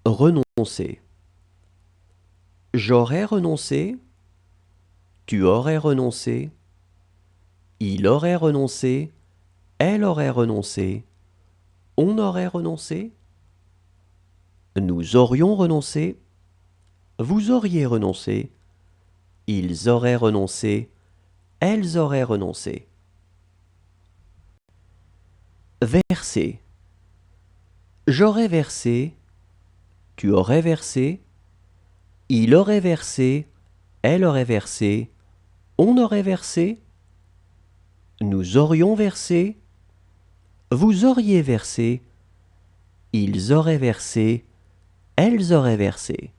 Renoncer. J'aurais renoncé. Tu aurais renoncé. Il aurait renoncé. Elle aurait renoncé. On aurait renoncé. Nous aurions renoncé. Vous auriez renoncé. Ils auraient renoncé. Elles auraient renoncé. Verser. J'aurais versé. Tu aurais versé. Il aurait versé. Elle aurait versé. On aurait versé. Nous aurions versé. Vous auriez versé. Ils auraient versé. Elles auraient versé.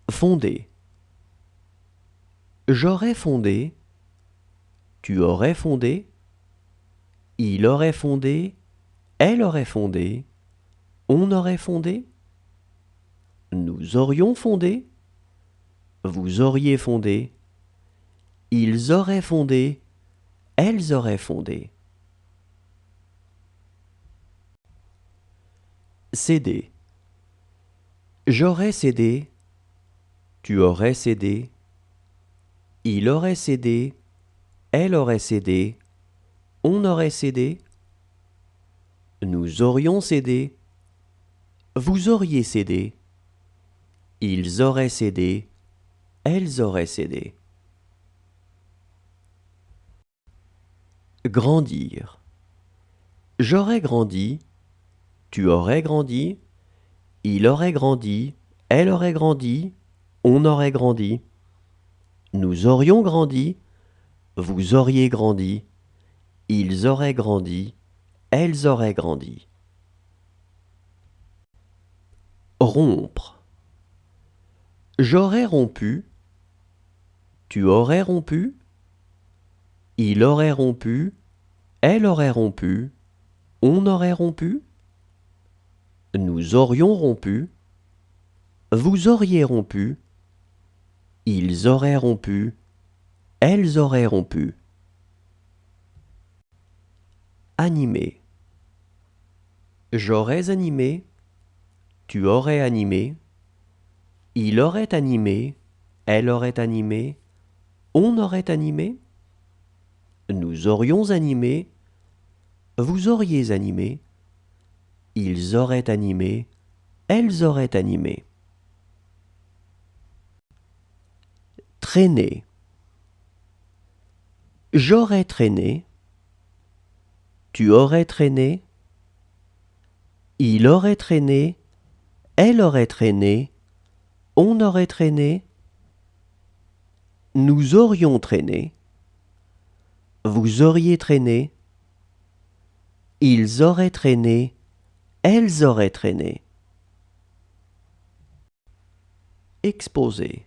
Fonder. J'aurais fondé. Tu aurais fondé. Il aurait fondé. Elle aurait fondé. On aurait fondé. Nous aurions fondé. Vous auriez fondé. Ils auraient fondé. Elles auraient fondé. Céder. J'aurais cédé. Tu aurais cédé. Il aurait cédé. Elle aurait cédé. On aurait cédé. Nous aurions cédé. Vous auriez cédé. Ils auraient cédé. Elles auraient cédé. Grandir. J'aurais grandi. Tu aurais grandi. Il aurait grandi. Elle aurait grandi. On aurait grandi. Nous aurions grandi. Vous auriez grandi. Ils auraient grandi. Elles auraient grandi. Rompre. J'aurais rompu. Tu aurais rompu. Il aurait rompu. Elle aurait rompu. On aurait rompu. Nous aurions rompu. Vous auriez rompu. Ils auraient rompu. Elles auraient rompu. Animer. J'aurais animé. Tu aurais animé. Il aurait animé. Elle aurait animé. On aurait animé. Nous aurions animé. Vous auriez animé. Ils auraient animé. Elles auraient animé. Traîner. J'aurais traîné. Tu aurais traîné. Il aurait traîné. Elle aurait traîné. On aurait traîné. Nous aurions traîné. Vous auriez traîné. Ils auraient traîné. Elles auraient traîné. Exposer.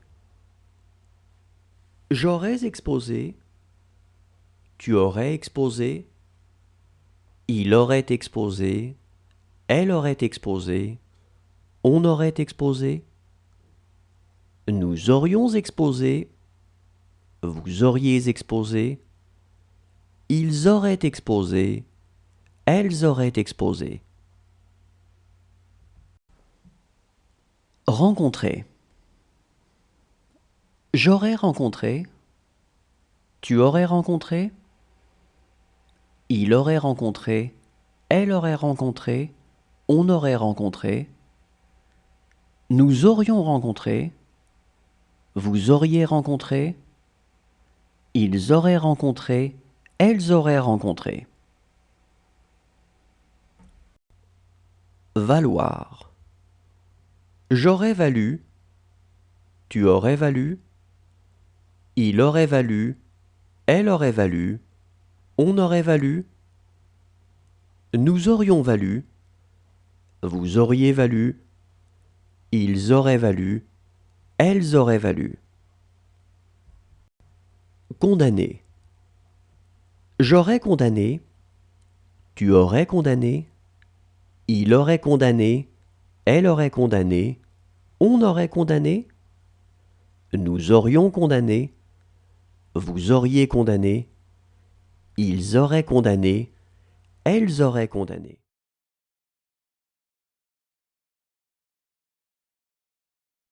J'aurais exposé. Tu aurais exposé. Il aurait exposé. Elle aurait exposé. On aurait exposé. Nous aurions exposé. Vous auriez exposé. Ils auraient exposé. Elles auraient exposé. Rencontrer. J'aurais rencontré. Tu aurais rencontré. Il aurait rencontré. Elle aurait rencontré. On aurait rencontré. Nous aurions rencontré. Vous auriez rencontré. Ils auraient rencontré. Elles auraient rencontré. Valoir. J'aurais valu. Tu aurais valu. Il aurait valu. Elle aurait valu. On aurait valu. Nous aurions valu. Vous auriez valu. Ils auraient valu. Elles auraient valu. Condamner. J'aurais condamné. Tu aurais condamné. Il aurait condamné. Elle aurait condamné. On aurait condamné. Nous aurions condamné. Vous auriez condamné. Ils auraient condamné. elles auraient condamné.